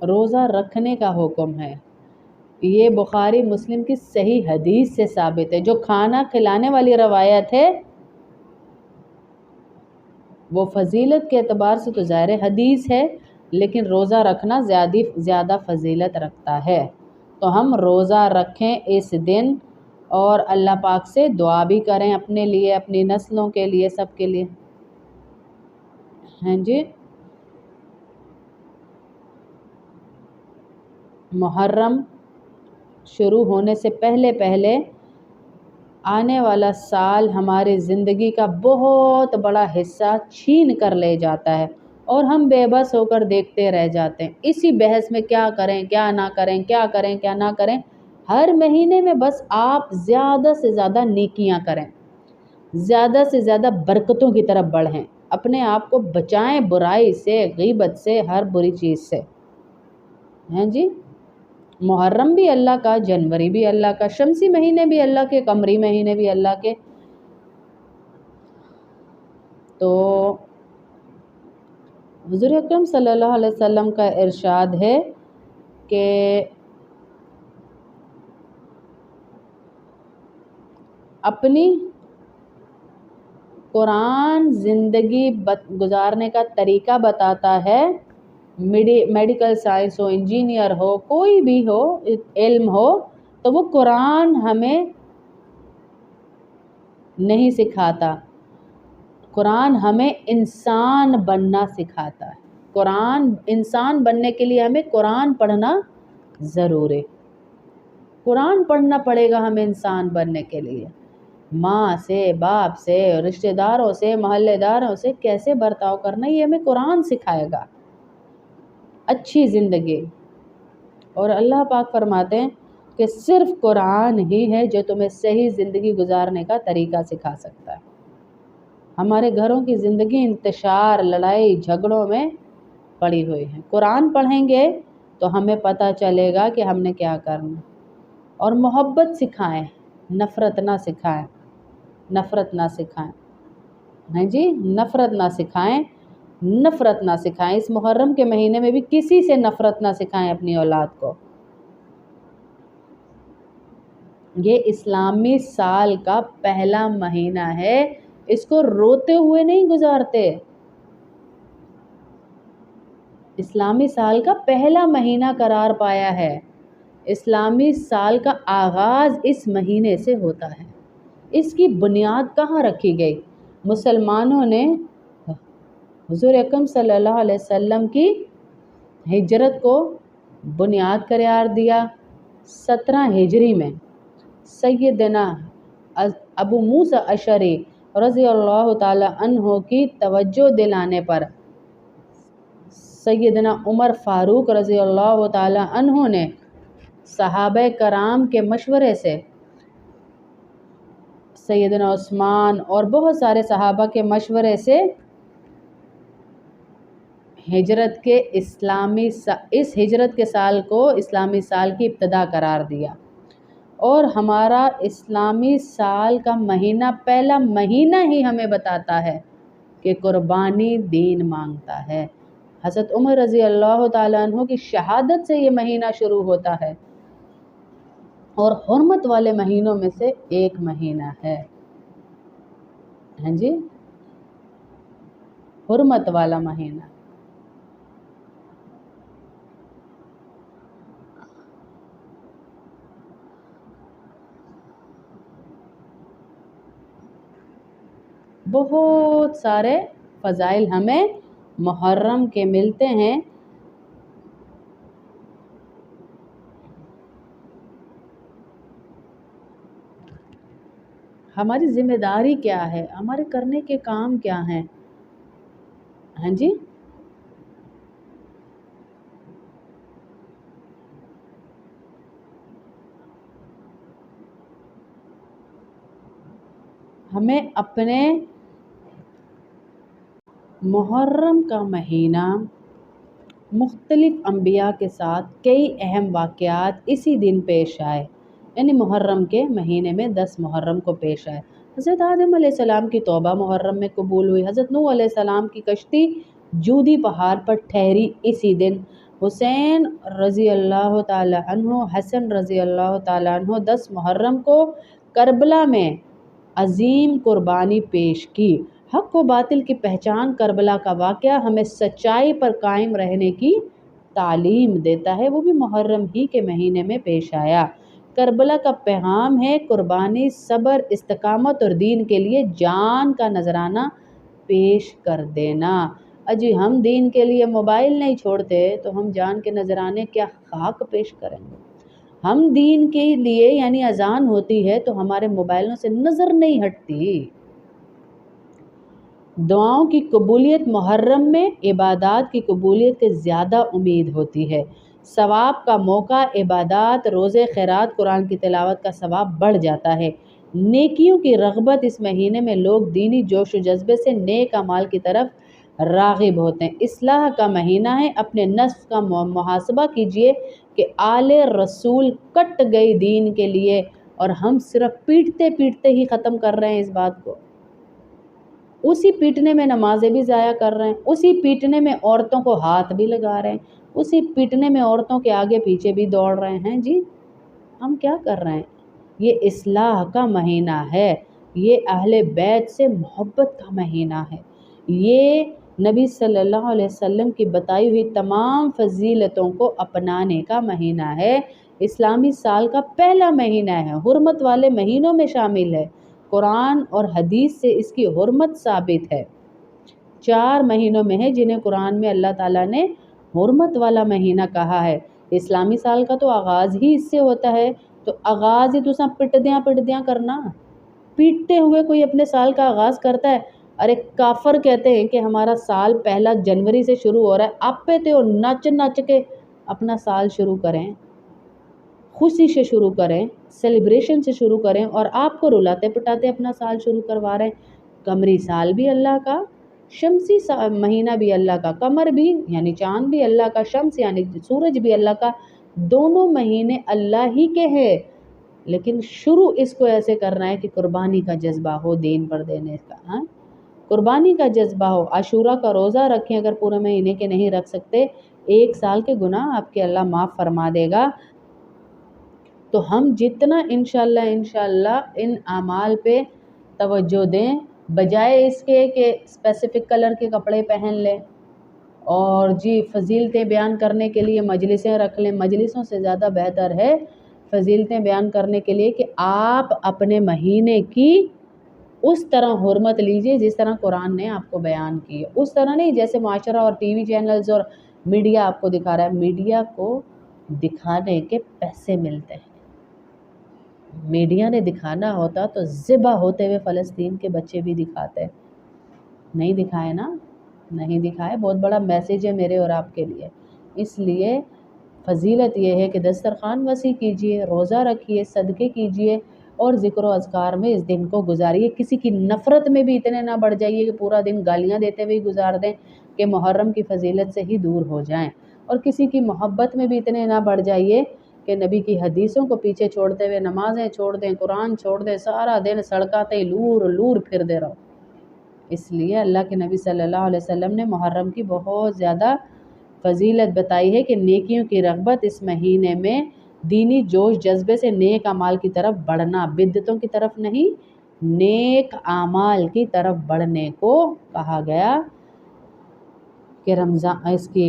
روزہ رکھنے کا حکم ہے۔ یہ بخاری مسلم کی صحیح حدیث سے ثابت ہے۔ جو کھانا کھلانے والی روایت ہے وہ فضیلت کے اعتبار سے تو ظاہر حدیث ہے، لیکن روزہ رکھنا زیادہ فضیلت رکھتا ہے۔ تو ہم روزہ رکھیں اس دن اور اللہ پاک سے دعا بھی کریں اپنے لیے، اپنی نسلوں کے لیے، سب کے لیے۔ ہاں جی، محرم شروع ہونے سے پہلے آنے والا سال ہماری زندگی کا بہت بڑا حصہ چھین کر لے جاتا ہے اور ہم بے بس ہو کر دیکھتے رہ جاتے ہیں اسی بحث میں، کیا کریں کیا نہ کریں، کیا کریں کیا نہ کریں۔ ہر مہینے میں بس آپ زیادہ سے زیادہ نیکیاں کریں، زیادہ سے زیادہ برکتوں کی طرف بڑھیں، اپنے آپ کو بچائیں برائی سے، غیبت سے، ہر بری چیز سے۔ ہیں جی، محرم بھی اللہ کا، جنوری بھی اللہ کا، شمسی مہینے بھی اللہ کے، قمری مہینے بھی اللہ کے۔ تو حضور اکرم صلی اللہ علیہ وسلم کا ارشاد ہے کہ اپنی قرآن زندگی گزارنے کا طریقہ بتاتا ہے۔ میڈیکل سائنس ہو، انجینئر ہو، کوئی بھی ہو، علم ہو، تو وہ قرآن ہمیں نہیں سکھاتا، قرآن ہمیں انسان بننا سکھاتا ہے۔ قرآن انسان بننے کے لیے ہمیں قرآن پڑھنا ضروری، قرآن پڑھنا پڑے گا ہمیں انسان بننے کے لیے۔ ماں سے، باپ سے، رشتہ داروں سے، محلے داروں سے کیسے برتاؤ کرنا، یہ ہمیں قرآن سکھائے گا۔ اچھی زندگی، اور اللہ پاک فرماتے ہیں کہ صرف قرآن ہی ہے جو تمہیں صحیح زندگی گزارنے کا طریقہ سکھا سکتا ہے۔ ہمارے گھروں کی زندگی انتشار، لڑائی جھگڑوں میں پڑی ہوئی ہے۔ قرآن پڑھیں گے تو ہمیں پتہ چلے گا کہ ہم نے کیا کرنا، اور محبت سکھائیں، نفرت نہ سکھائیں، نفرت نہ سکھائیں، ہاں جی، نفرت نہ سکھائیں، نفرت نہ سکھائیں۔ اس محرم کے مہینے میں بھی کسی سے نفرت نہ سکھائیں اپنی اولاد کو۔ یہ اسلامی سال کا پہلا مہینہ ہے، اس کو روتے ہوئے نہیں گزارتے۔ اسلامی سال کا پہلا مہینہ قرار پایا ہے۔ اسلامی سال کا آغاز اس مہینے سے ہوتا ہے۔ اس کی بنیاد کہاں رکھی گئی؟ مسلمانوں نے حضور اکرم صلی اللہ علیہ وسلم کی ہجرت کو بنیاد قرار دیا۔ 17 ہجری میں سیدنا ابو موسیٰ اشعری رضی اللہ تعالی عنہ کی توجہ دلانے پر سیدنا عمر فاروق رضی اللہ تعالی عنہ نے صحابہ کرام کے مشورے سے، سیدنا عثمان اور بہت سارے صحابہ کے مشورے سے اس ہجرت کے سال کو اسلامی سال کی ابتدا قرار دیا، اور ہمارا اسلامی سال کا مہینہ، پہلا مہینہ ہی ہمیں بتاتا ہے کہ قربانی دین مانگتا ہے۔ حضرت عمر رضی اللہ تعالیٰ عنہ کی شہادت سے یہ مہینہ شروع ہوتا ہے، اور حرمت والے مہینوں میں سے ایک مہینہ ہے۔ ہاں جی، حرمت والا مہینہ۔ بہت سارے فضائل ہمیں محرم کے ملتے ہیں۔ ہماری ذمہ داری کیا ہے، ہمارے کرنے کے کام کیا ہیں؟ ہاں جی، ہمیں اپنے محرم کا مہینہ مختلف انبیاء کے ساتھ کئی اہم واقعات اسی دن پیش آئے، یعنی محرم کے مہینے میں 10 محرم کو پیش آئے۔ حضرت آدم علیہ السلام کی توبہ محرم میں قبول ہوئی، حضرت نوح علیہ السلام کی کشتی جودی پہاڑ پر ٹھہری اسی دن، حسین رضی اللہ تعالی عنہ، حسن رضی اللہ تعالی عنہ 10 محرم کو کربلا میں عظیم قربانی پیش کی۔ حق و باطل کی پہچان کربلا کا واقعہ ہمیں سچائی پر قائم رہنے کی تعلیم دیتا ہے، وہ بھی محرم ہی کے مہینے میں پیش آیا۔ کربلا کا پیغام ہے قربانی، صبر، استقامت اور دین کے لیے جان کا نذرانہ پیش کر دینا۔ اجی ہم دین کے لیے موبائل نہیں چھوڑتے تو ہم جان کے نذرانے کیا خاک پیش کریں گے؟ ہم دین کے لیے یعنی اذان ہوتی ہے تو ہمارے موبائلوں سے نظر نہیں ہٹتی۔ دعاؤں کی قبولیت محرم میں عبادات کی قبولیت سے زیادہ امید ہوتی ہے۔ ثواب کا موقع، عبادات، روزے، خیرات، قرآن کی تلاوت کا ثواب بڑھ جاتا ہے۔ نیکیوں کی رغبت، اس مہینے میں لوگ دینی جوش و جذبے سے نیک اعمال کی طرف راغب ہوتے ہیں۔ اصلاح کا مہینہ ہے، اپنے نفس کا محاسبہ کیجئے کہ آل رسول کٹ گئی دین کے لیے اور ہم صرف پیٹتے پیٹتے ہی ختم کر رہے ہیں اس بات کو۔ اسی پیٹنے میں نمازیں بھی ضائع کر رہے ہیں، اسی پیٹنے میں عورتوں کو ہاتھ بھی لگا رہے ہیں، اسی پیٹنے میں عورتوں کے آگے پیچھے بھی دوڑ رہے ہیں۔ جی ہم کیا کر رہے ہیں؟ یہ اصلاح کا مہینہ ہے، یہ اہل بیت سے محبت کا مہینہ ہے، یہ نبی صلی اللہ علیہ وسلم کی بتائی ہوئی تمام فضیلتوں کو اپنانے کا مہینہ ہے۔ اسلامی سال کا پہلا مہینہ ہے، حرمت والے مہینوں میں شامل ہے، قرآن اور حدیث سے اس کی حرمت ثابت ہے۔ 4 مہینوں میں ہے جنہیں قرآن میں اللہ تعالیٰ نے حرمت والا مہینہ کہا ہے۔ اسلامی سال کا تو آغاز ہی اس سے ہوتا ہے، تو آغاز ہی تساں پٹدیاں کرنا، پیٹتے ہوئے کوئی اپنے سال کا آغاز کرتا ہے۔ ارے کافر کہتے ہیں کہ ہمارا سال 1 جنوری سے شروع ہو رہا ہے، آپ پہ تو نچ نچ کے اپنا سال شروع کریں، خوشی سے شروع کریں، سیلیبریشن سے شروع کریں، اور آپ کو رلاتے پٹاتے اپنا سال شروع کروا رہے ہیں۔ قمری سال بھی اللہ کا، شمسی مہینہ بھی اللہ کا، قمر بھی یعنی چاند بھی اللہ کا، شمس یعنی سورج بھی اللہ کا، دونوں مہینے اللہ ہی کے ہیں، لیکن شروع اس کو ایسے کرنا ہے کہ قربانی کا جذبہ ہو، دین پر دینے کا، قربانی کا جذبہ ہو۔ عاشورہ کا روزہ رکھیں، اگر پورے مہینے کے نہیں رکھ سکتے، 1 سال کے گناہ آپ کے اللہ معاف فرما دے گا۔ تو ہم جتنا انشاءاللہ ان اعمال پہ توجہ دیں، بجائے اس کے کہ اسپیسیفک کلر کے کپڑے پہن لیں اور جی فضیلتیں بیان کرنے کے لیے مجلسیں رکھ لیں۔ مجلسوں سے زیادہ بہتر ہے فضیلتیں بیان کرنے کے لیے کہ آپ اپنے مہینے کی اس طرح حرمت لیجئے جس طرح قرآن نے آپ کو بیان کی ہے، اس طرح نہیں جیسے معاشرہ اور ٹی وی چینلز اور میڈیا آپ کو دکھا رہا ہے۔ میڈیا کو دکھانے کے پیسے ملتے ہیں، میڈیا نے دکھانا ہوتا تو ذبح ہوتے ہوئے فلسطین کے بچے بھی دکھاتے، نہیں دکھائے نا، نہیں دکھائے۔ بہت بڑا میسیج ہے میرے اور آپ کے لیے۔ اس لیے فضیلت یہ ہے کہ دسترخوان وسیع کیجئے، روزہ رکھیے، صدقے کیجئے اور ذکر و اذکار میں اس دن کو گزاریے۔ کسی کی نفرت میں بھی اتنے نہ بڑھ جائیے کہ پورا دن گالیاں دیتے ہوئے گزار دیں کہ محرم کی فضیلت سے ہی دور ہو جائیں، اور کسی کی محبت میں بھی اتنے نہ بڑھ جائیے کہ نبی کی حدیثوں کو پیچھے چھوڑتے ہوئے نمازیں چھوڑ دیں، قرآن چھوڑ دیں، سارا دن سڑکاتے لور لور پھر دے رہو۔ اس لیے اللہ کے نبی صلی اللہ علیہ وسلم نے محرم کی بہت زیادہ فضیلت بتائی ہے کہ نیکیوں کی رغبت اس مہینے میں دینی جوش جذبے سے نیک اعمال کی طرف بڑھنا، بدعتوں کی طرف نہیں، نیک اعمال کی طرف بڑھنے کو کہا گیا کہ رمضان اس کی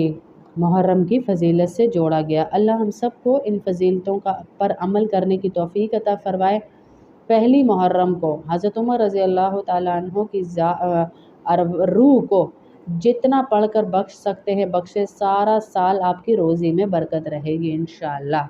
محرم کی فضیلت سے جوڑا گیا۔ اللہ ہم سب کو ان فضیلتوں پر عمل کرنے کی توفیق عطا فرمائے۔ پہلی محرم کو حضرت عمر رضی اللہ تعالیٰ عنہ کی روح کو جتنا پڑھ کر بخش سکتے ہیں بخشے، سارا سال آپ کی روزی میں برکت رہے گی انشاءاللہ۔